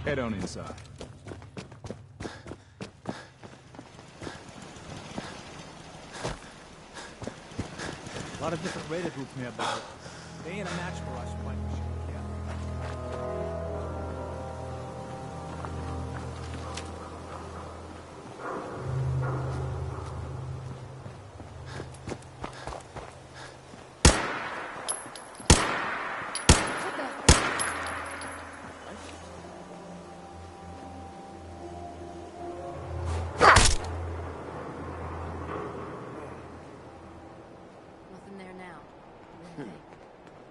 Head on inside. A lot of different raider groups nearby. They ain't a match for us, White Machine.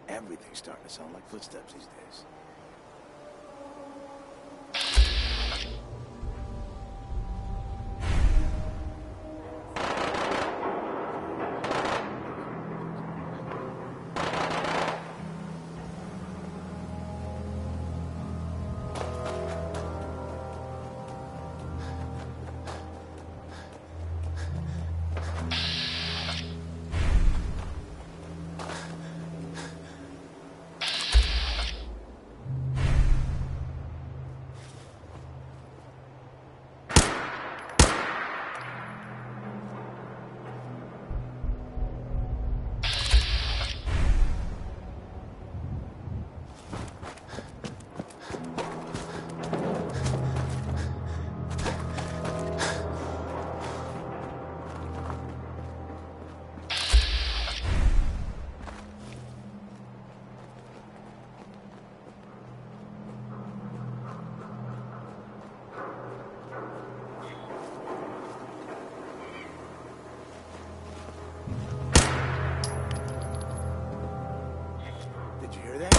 Everything's starting to sound like footsteps these days. Did you hear that?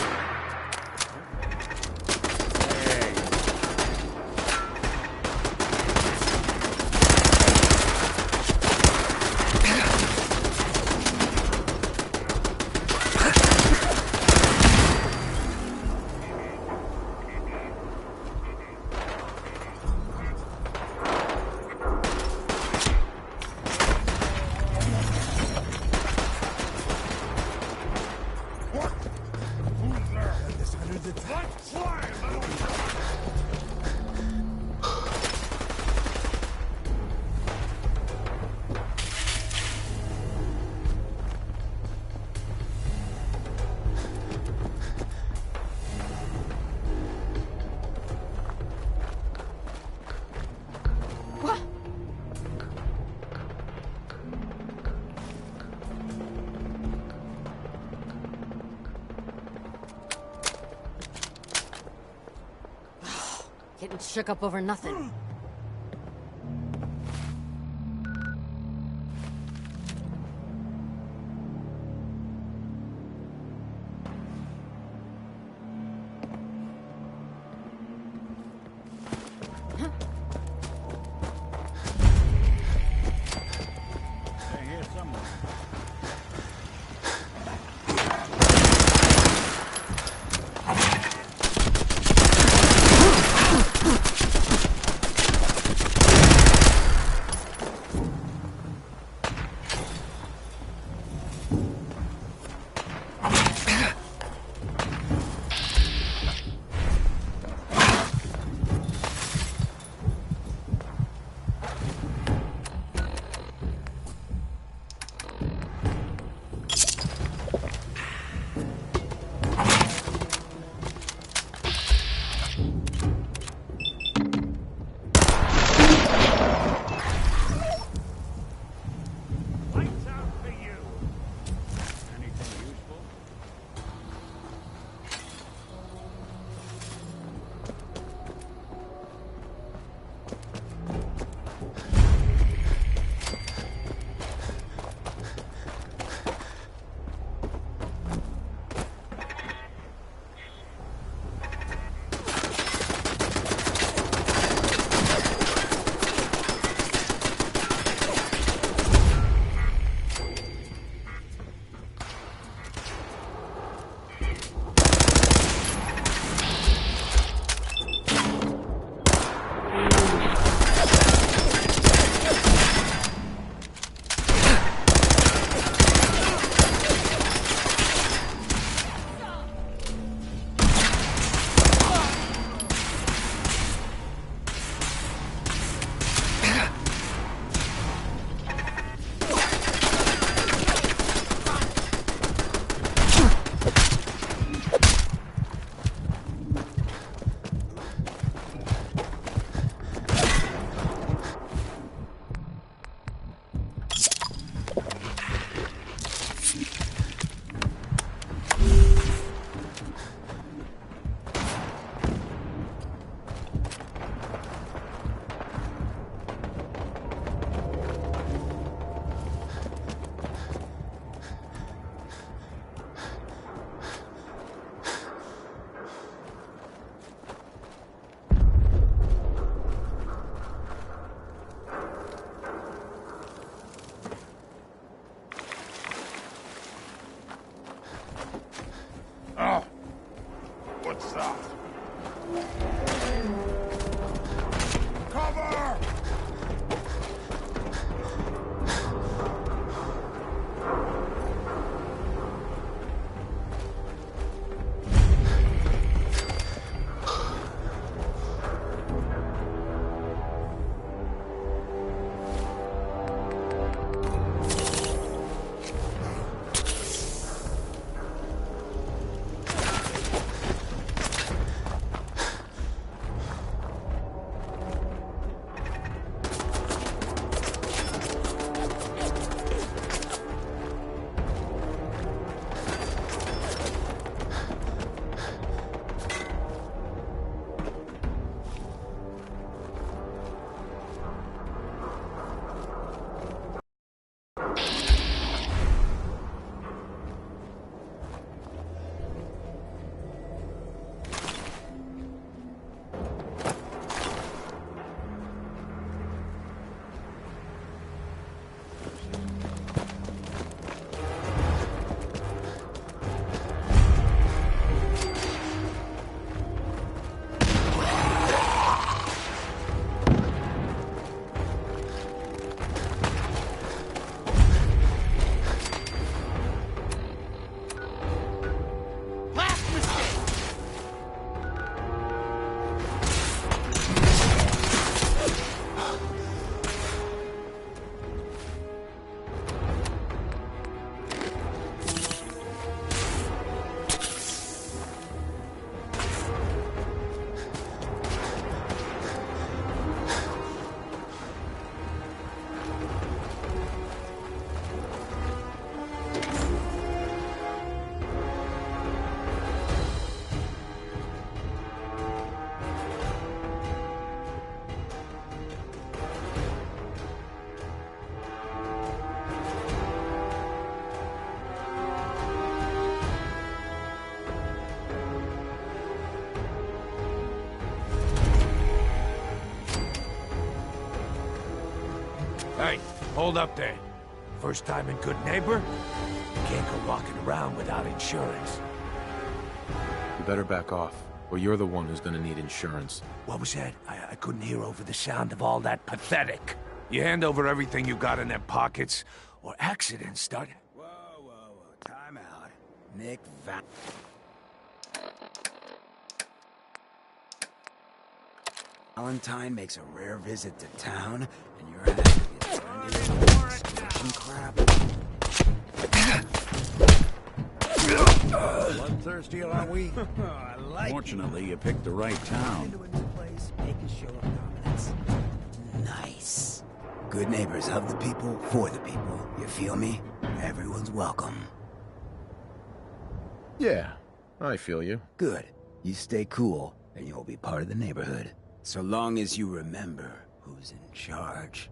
Getting shook up over nothing. Hey, hold up there. First time in Good Neighbor? You can't go walking around without insurance. You better back off, or you're the one who's gonna need insurance. What was that? I couldn't hear over the sound of all that pathetic. You hand over everything you got in them pockets, or accidents start... Whoa, whoa, whoa. Time out. Nick Valentine makes a rare visit to town, and you're having to get turned into extortion crap. Bloodthirsty, are we? I like Fortunately, you picked the right town. into a new place, make a show of dominance. Nice. Good neighbors of the people, for the people. You feel me? Everyone's welcome. Yeah, I feel you. Good. You stay cool, and you'll be part of the neighborhood. So long as you remember who's in charge.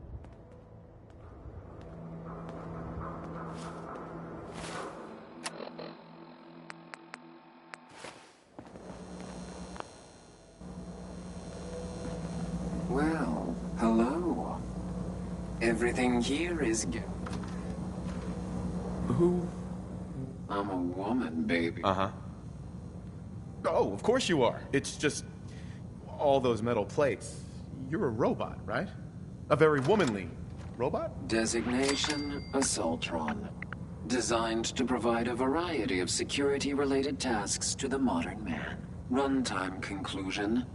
Well, hello. Everything here is good. Who? I'm a woman, baby. Uh-huh. Oh, of course you are. It's just... all those metal plates. You're a robot, right? A very womanly robot? Designation, Assaultron. Designed to provide a variety of security-related tasks to the modern man. Runtime conclusion.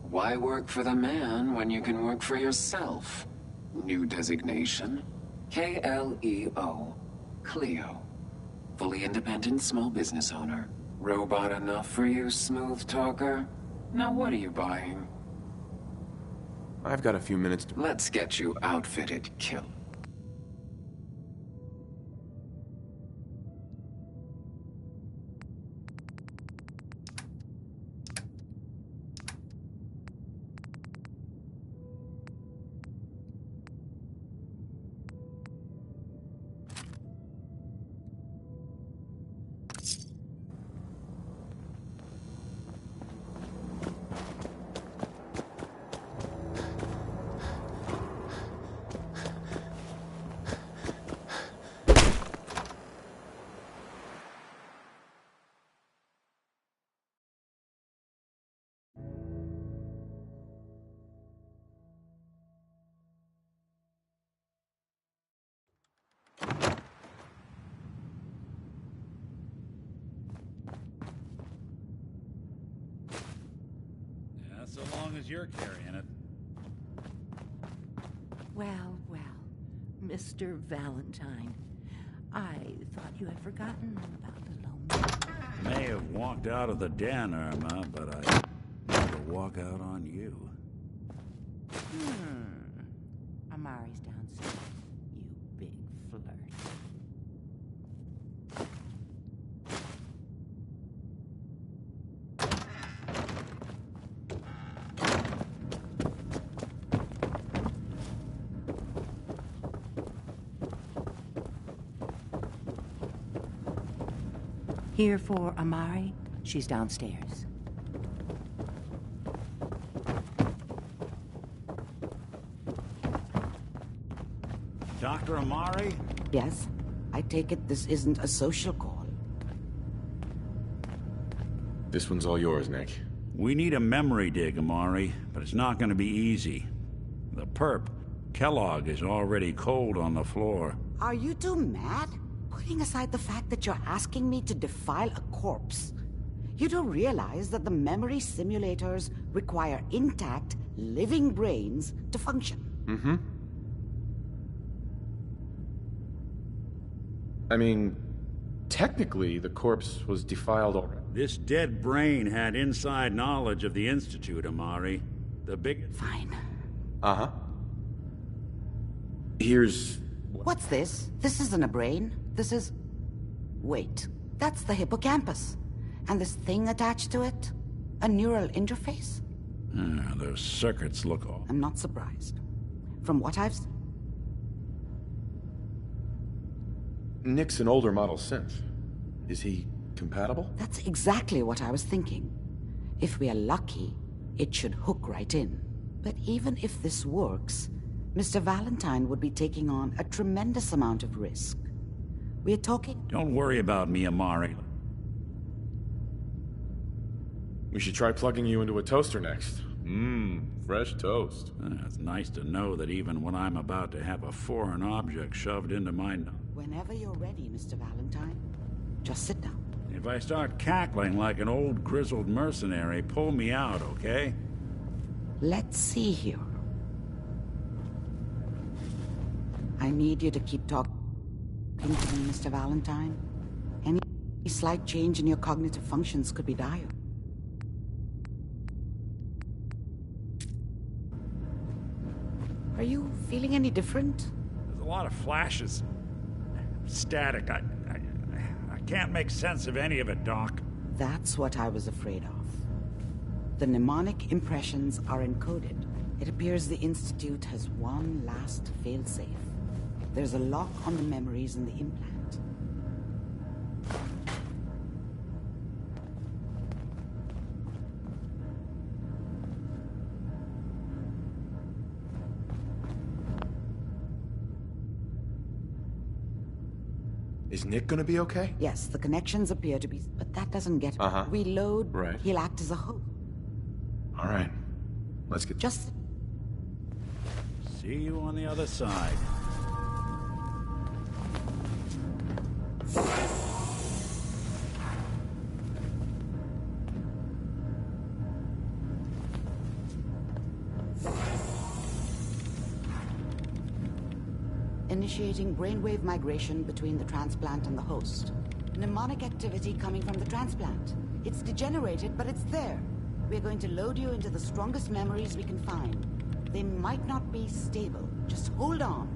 Why work for the man when you can work for yourself? New designation. KLEO. Cleo. Fully independent small business owner. Robot enough for you, smooth talker? Now what are you buying? I've got a few minutes to... Let's get you outfitted, kill. Yeah, so long as you're carrying it. Well, well, Mr. Valentine. I thought you had forgotten about the lone... May have walked out of the den, Irma, but I never walk out on you. Amari's downstairs, you big flirt. Here for Amari. She's downstairs. Dr. Amari? Yes? I take it this isn't a social call. This one's all yours, Nick. We need a memory dig, Amari, but it's not going to be easy. The perp, Kellogg, is already cold on the floor. Are you two mad? Putting aside the fact that you're asking me to defile a corpse, you do realize that the memory simulators require intact, living brains to function. Mm-hmm. I mean, technically, the corpse was defiled already. This dead brain had inside knowledge of the Institute, Amari. The big... Fine. Uh-huh. Here's... What's this? This isn't a brain. This is... Wait. That's the hippocampus. And this thing attached to it? A neural interface? Those circuits look all... I'm not surprised. From what I've... Nick's an older model synth. Is he compatible? That's exactly what I was thinking. If we are lucky, it should hook right in. But even if this works, Mr. Valentine would be taking on a tremendous amount of risk. We're talking... Don't worry about me, Amari. We should try plugging you into a toaster next. Fresh toast. It's nice to know that even when I'm about to have a foreign object shoved into my nose. Whenever you're ready, Mr. Valentine, just sit down. If I start cackling like an old grizzled mercenary, pull me out, okay? Let's see here. I need you to keep talking to me, Mr. Valentine. Any slight change in your cognitive functions could be dire. Are you feeling any different? There's a lot of flashes. Static. I can't make sense of any of it, Doc. That's what I was afraid of. The mnemonic impressions are encoded. It appears the Institute has one last failsafe. There's a lock on the memories in the implant. Is Nick gonna be okay? Yes, the connections appear to be, but that doesn't get... We load, Right. He'll act as a host. All right. Let's get... Just... See you on the other side. Initiating brainwave migration between the transplant and the host. Mnemonic activity coming from the transplant. It's degenerated, but it's there. We're going to load you into the strongest memories we can find. They might not be stable. Just hold on.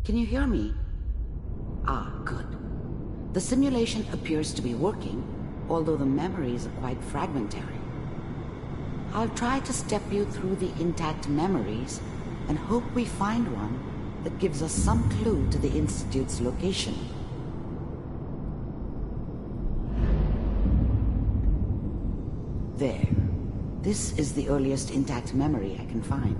Can you hear me? Ah, good. The simulation appears to be working, although the memories are quite fragmentary. I'll try to step you through the intact memories and hope we find one that gives us some clue to the Institute's location. There. This is the earliest intact memory I can find.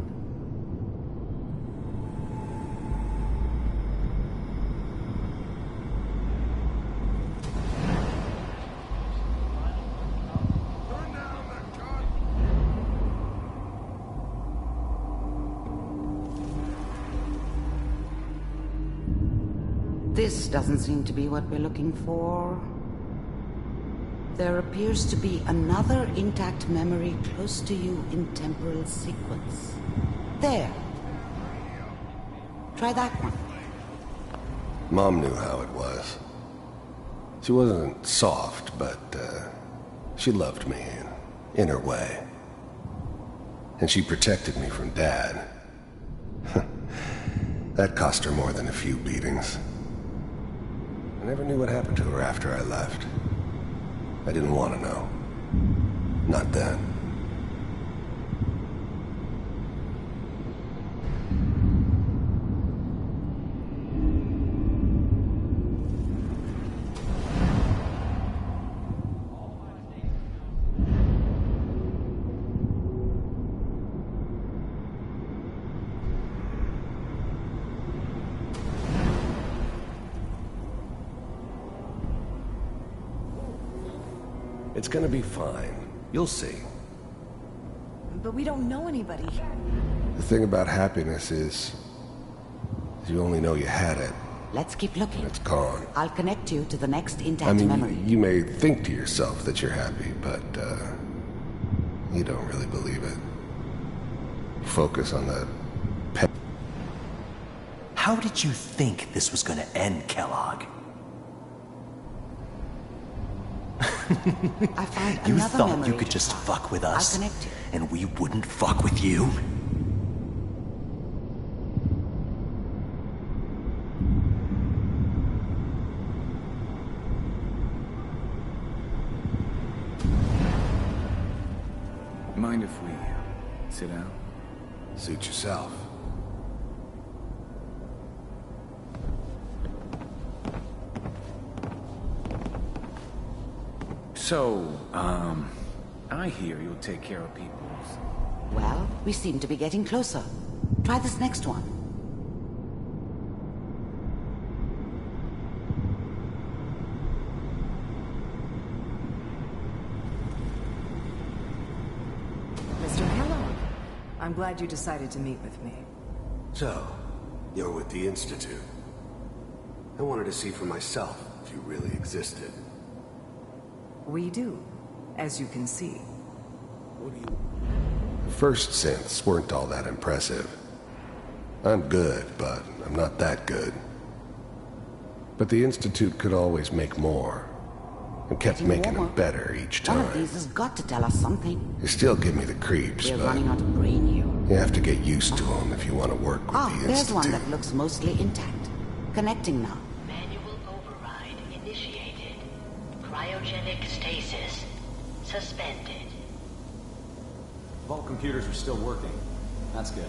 This doesn't seem to be what we're looking for. There appears to be another intact memory close to you in temporal sequence. There. Try that one. Mom knew how it was. She wasn't soft, but she loved me in her way. And she protected me from Dad. That cost her more than a few beatings. I never knew what happened to her after I left. I didn't want to know. Not then. It's gonna be fine. You'll see. But we don't know anybody. The thing about happiness is you only know you had it. Let's keep looking. It's gone. I'll connect you to the next intact memory. You may think to yourself that you're happy, but you don't really believe it. Focus on that pet. How did you think this was gonna end, Kellogg? I found You another thought memory you could to just try. fuck with us, I'll connect you. and we wouldn't fuck with you? Mind if we sit down? Suit yourself. So, I hear you'll take care of people. Well, we seem to be getting closer. Try this next one. Mr. Kellogg, I'm glad you decided to meet with me. So, you're with the Institute. I wanted to see for myself if you really existed. We do, as you can see. The first synths weren't all that impressive. I'm good, but I'm not that good. But the Institute could always make more, and kept making them better each One of time. these has got to tell us something. They still give me the creeps, We're but running out of brain here. you have to get used to them if you want to work with the There's Institute. one that looks mostly intact. Connecting now. Manual override initiated. Cryogenic stasis suspended. Vault computers are still working. That's good.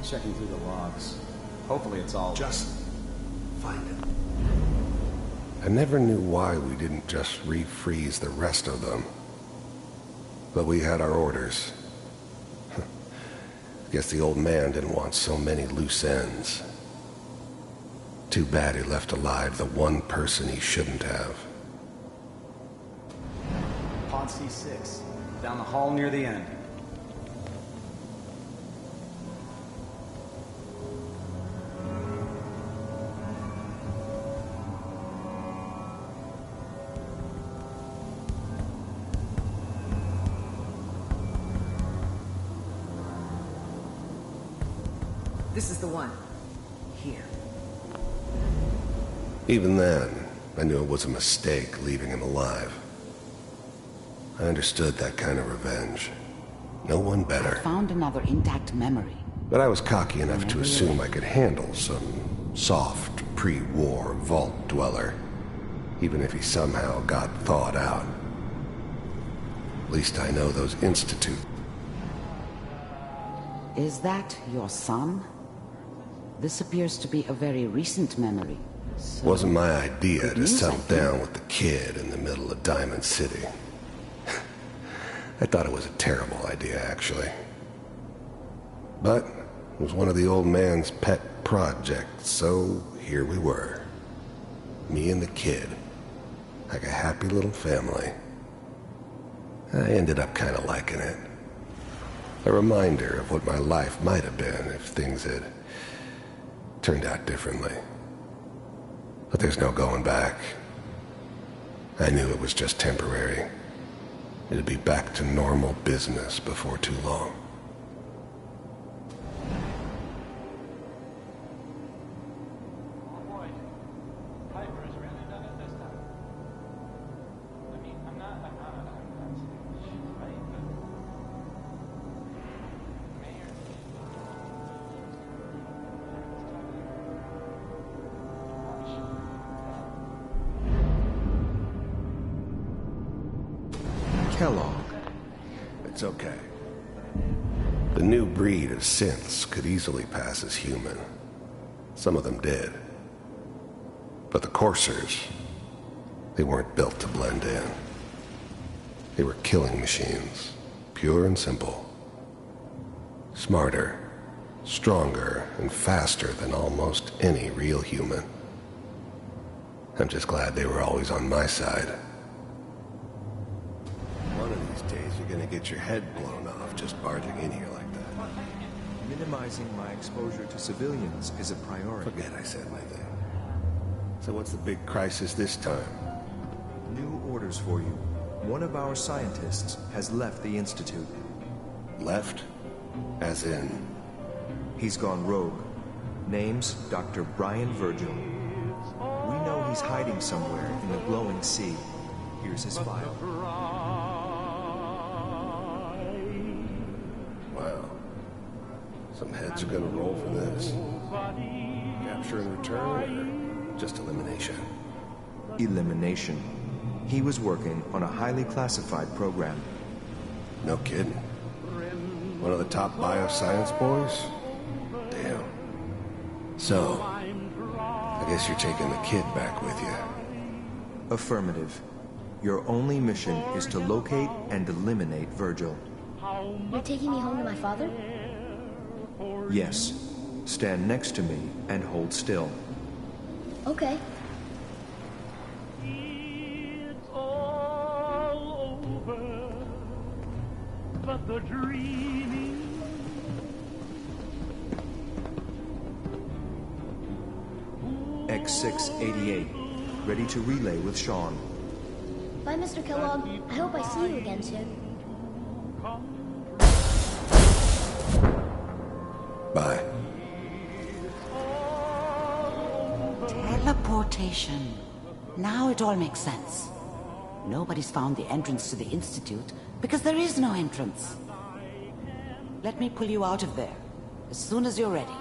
Checking through the logs. Hopefully it's all... Just find it. I never knew why we didn't just refreeze the rest of them. But we had our orders. Guess the old man didn't want so many loose ends. Too bad he left alive the one person he shouldn't have. Pod C6. Down the hall near the end. This is the one. Here. Even then, I knew it was a mistake leaving him alive. I understood that kind of revenge. No one better. Found another intact memory. But I was cocky enough to assume I could handle some soft, pre-war vault dweller, even if he somehow got thawed out. At least I know those Institute. Is that your son? This appears to be a very recent memory. So, Wasn't my idea good to news, settle I think. down with the kid in the middle of Diamond City. I thought it was a terrible idea, actually. But it was one of the old man's pet projects, so here we were. Me and the kid. Like a happy little family. I ended up kind of liking it. A reminder of what my life might have been if things had turned out differently. But there's no going back. I knew it was just temporary. It'd be back to normal business before too long. Kellogg. It's okay. The new breed of synths could easily pass as human. Some of them did. But the coursers, they weren't built to blend in. They were killing machines, pure and simple. Smarter, stronger, and faster than almost any real human. I'm just glad they were always on my side. One of these days you're gonna get your head blown off just barging in here like that. Minimizing my exposure to civilians is a priority. Forget I said anything. So what's the big crisis this time? New orders for you. One of our scientists has left the Institute. Left? As in? He's gone rogue. Name's Dr. Brian Virgil. We know he's hiding somewhere in the glowing sea. Here's his file. Wow. Some heads are gonna roll for this. Capture and return, or just elimination? Elimination. He was working on a highly classified program. No kidding. One of the top bioscience boys? Damn. So, I guess you're taking the kid back with you. Affirmative. Your only mission is to locate and eliminate Virgil. You're taking me home to my father? Yes. Stand next to me and hold still. Okay. It's all over, but the dreaming. X688, ready to relay with Sean. Bye, Mr. Kellogg. I hope I see you again soon. Bye. Teleportation. Now it all makes sense. Nobody's found the entrance to the Institute because there is no entrance. Let me pull you out of there as soon as you're ready.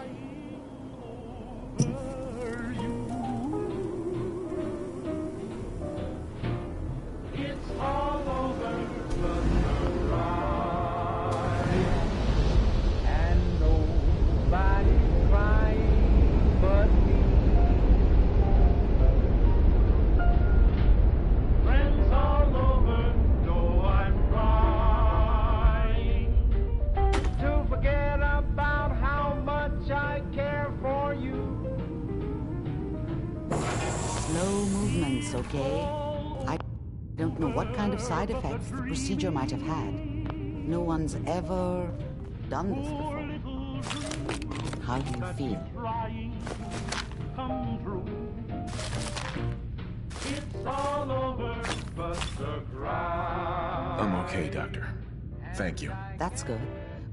Slow movements, okay? I don't know what kind of side effects the procedure might have had. No one's ever done this before. How do you feel? I'm okay, Doctor. Thank you. That's good.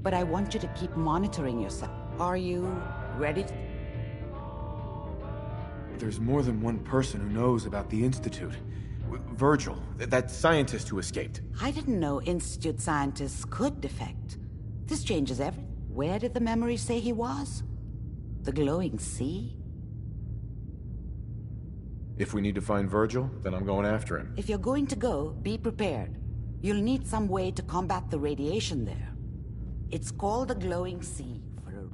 But I want you to keep monitoring yourself. Are you ready? There's more than one person who knows about the Institute. Virgil, that scientist who escaped. I didn't know Institute scientists could defect. This changes everything. Where did the memory say he was? The glowing sea? If we need to find Virgil, then I'm going after him. If you're going to go, be prepared. You'll need some way to combat the radiation there. It's called the glowing sea for a...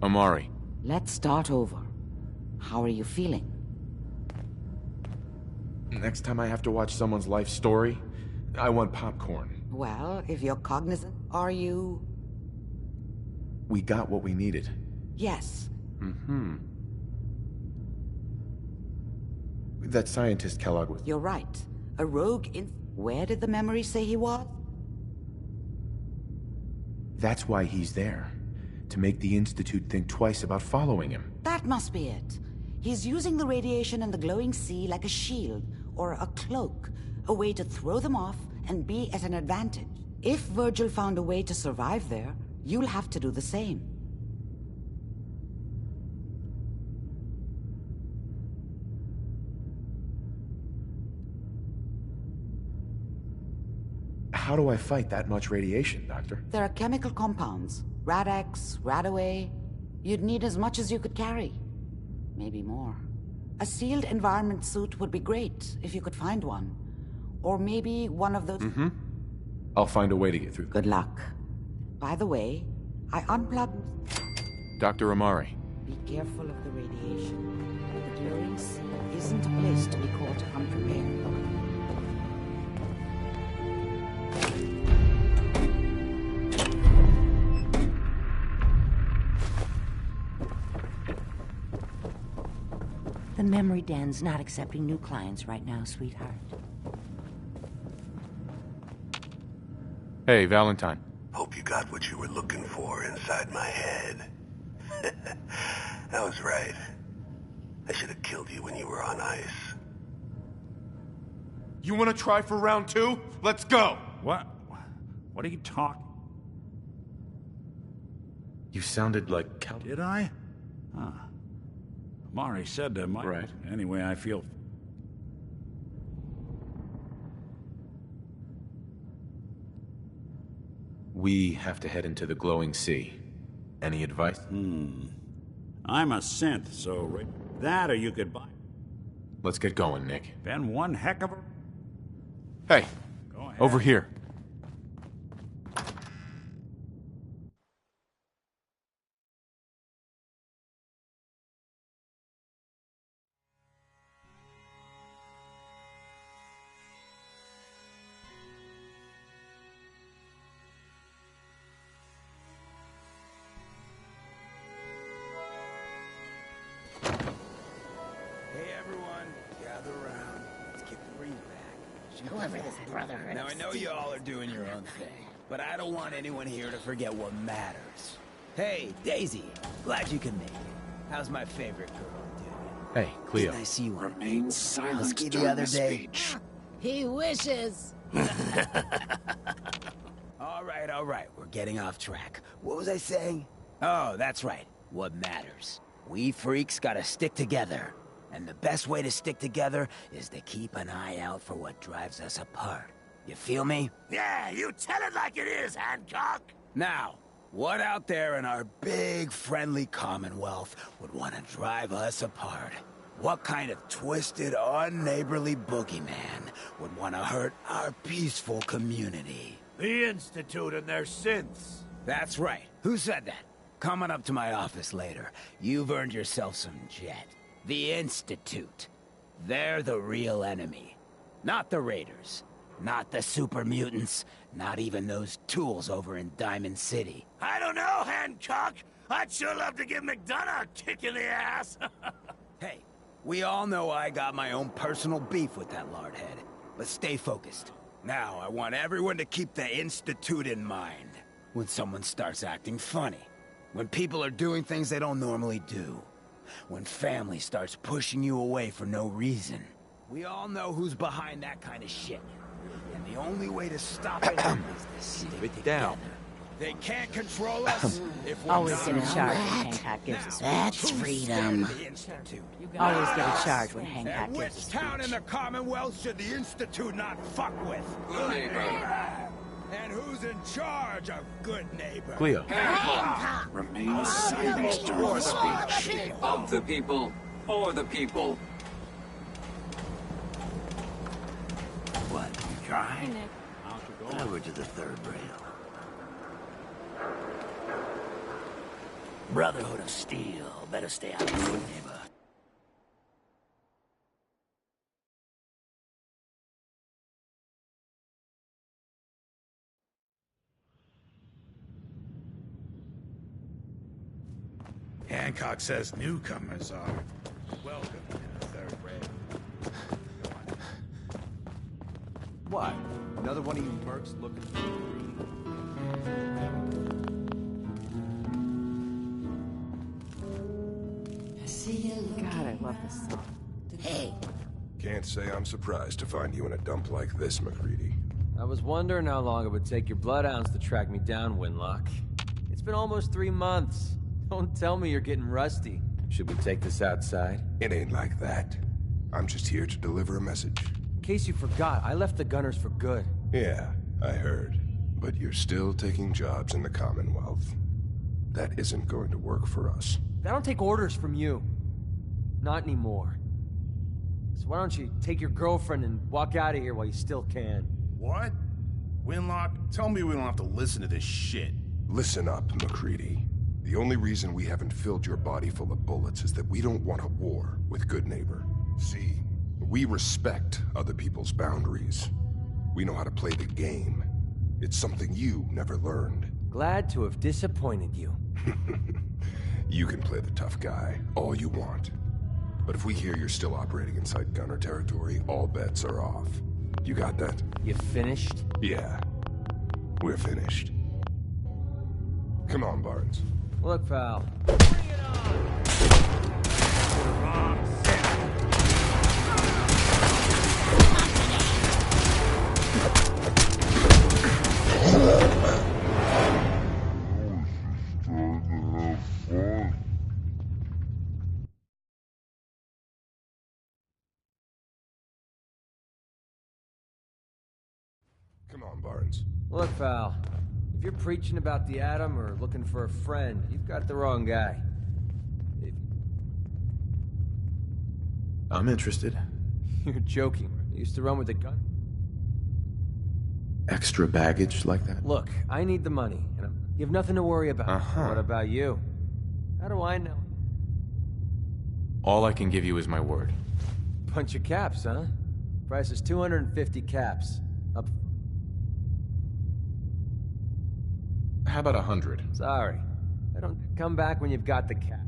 Amari. Let's start over. How are you feeling? Next time I have to watch someone's life story, I want popcorn. Well, if you're cognizant, are you... We got what we needed. Yes. Mm-hmm. That scientist Kellogg was... You're right. A rogue in... Where did the memory say he was? That's why he's there. To make the Institute think twice about following him. That must be it. He's using the radiation and the glowing sea like a shield or a cloak, a way to throw them off and be at an advantage. If Virgil found a way to survive there, you'll have to do the same. How do I fight that much radiation, Doctor? There are chemical compounds. Rad-X, Radaway. You'd need as much as you could carry. Maybe more. A sealed environment suit would be great, if you could find one. Or maybe one of those... Mm-hmm. I'll find a way to get through. Good luck. By the way, I unplugged... Dr. Amari. Be careful of the radiation. The glowing sea isn't a place to be caught unprepared. The memory den's not accepting new clients right now, sweetheart. Hey, Valentine. Hope you got what you were looking for inside my head. I was right. I should have killed you when you were on ice. You want to try for round 2? Let's go! What? What are you talking? You sounded like Cal... Did I? Huh. Mari said that might... Right. Anyway, I feel... We have to head into the glowing sea. Any advice? I'm a synth, so... That or you could buy... Let's get going, Nick. Been one heck of a... Hey, over here. Whoever this brotherhood. Now I know you all are doing your own thing, but I don't want anyone here to forget what matters. Hey, Daisy, glad you can make it. How's my favorite girl doing? Hey, Cleo. Didn't I see you on Remain silent Husky the during other the day? speech. He wishes. All right, we're getting off track. What was I saying? Oh, that's right. What matters. We freaks gotta stick together. And the best way to stick together is to keep an eye out for what drives us apart. You feel me? Yeah, you tell it like it is, Hancock. Now, what out there in our big, friendly Commonwealth would want to drive us apart? What kind of twisted, unneighborly boogeyman would want to hurt our peaceful community? The Institute and their synths. That's right. Who said that? Coming up to my office later. You've earned yourself some jet. The Institute. They're the real enemy. Not the Raiders. Not the super mutants. Not even those tools over in Diamond City. I don't know, Hancock. I'd sure love to give McDonough a kick in the ass. Hey, we all know I got my own personal beef with that lardhead. But stay focused. Now, I want everyone to keep the Institute in mind. When someone starts acting funny. When people are doing things they don't normally do. When family starts pushing you away for no reason. We all know who's behind that kind of shit. And the only way to stop it is to stick together. They can't control us if we're Always not get a around. charge when Hancock gives us That's Who freedom. said the Institute? Always get a charge when Hancock And gives which us town in the Commonwealth should the Institute not fuck with? Good neighbor. And who's in charge of good neighbor? Cleo. Hancock. Remain silent during the speech. Of the people, for the people. What, you trying? Over to the third rail. Brotherhood of Steel. Better stay out of the way, neighbor. Hancock says newcomers are welcome in the third rail. What? Another one of you mercs looking for God, I love this song. Hey. Can't say I'm surprised to find you in a dump like this, McCready. I was wondering how long it would take your bloodhounds to track me down, Winlock. It's been almost 3 months. Don't tell me you're getting rusty. Should we take this outside? It ain't like that. I'm just here to deliver a message. In case you forgot, I left the Gunners for good. Yeah, I heard. But you're still taking jobs in the Commonwealth. That isn't going to work for us. I don't take orders from you. Not anymore. So why don't you take your girlfriend and walk out of here while you still can? What? Winlock, tell me we don't have to listen to this shit. Listen up, McCready. The only reason we haven't filled your body full of bullets is that we don't want a war with Good Neighbor. See, we respect other people's boundaries. We know how to play the game. It's something you never learned. Glad to have disappointed you. You can play the tough guy all you want. But if we hear you're still operating inside Gunner territory, all bets are off. You got that? You finished? Yeah. We're finished. Come on, Barnes. Look, pal. Come on, Barnes. Look, pal. If you're preaching about the atom or looking for a friend, you've got the wrong guy. I'm interested. You're joking. You used to run with a gun? Extra baggage like that? Look, I need the money, and you have nothing to worry about. What about you? How do I know? All I can give you is my word. Bunch of caps, huh? Price is 250 caps. Up. How about 100? Sorry. I don't come back when you've got the cap.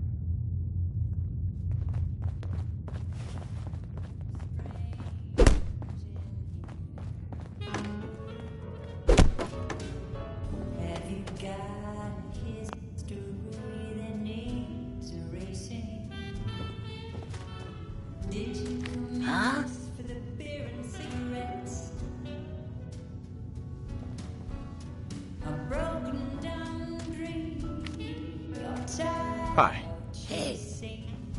Hi.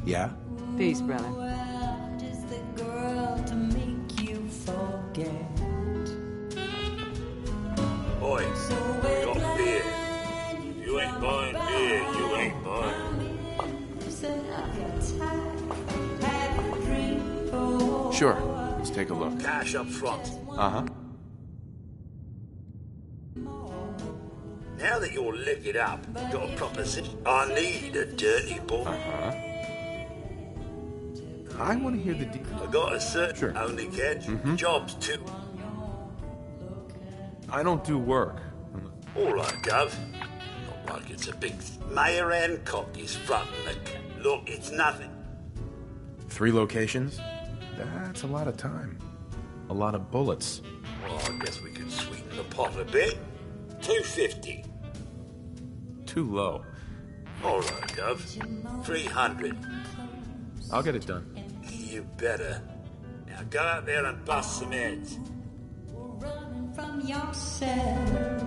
Yeah? Peace, brother. Boy, we got beer. If you ain't buying beer, you ain't buying. Sure. Let's take a look. Cash up front. Uh-huh. Now that you're liquored up, got a proposition. I need a dirty boy. Uh-huh. I want to hear the deal. I got a certain only catch. Jobs too. I don't do work. All right, Gov. Not like it's a big... Mayor Hancock is fronting the... Look, it's nothing. 3 locations? That's a lot of time. A lot of bullets. Well, I guess we could sweeten the pot a bit. 250. Too low. All right, Gov. 300. I'll get it done. You better. Now go out there and bust some heads. From yourself.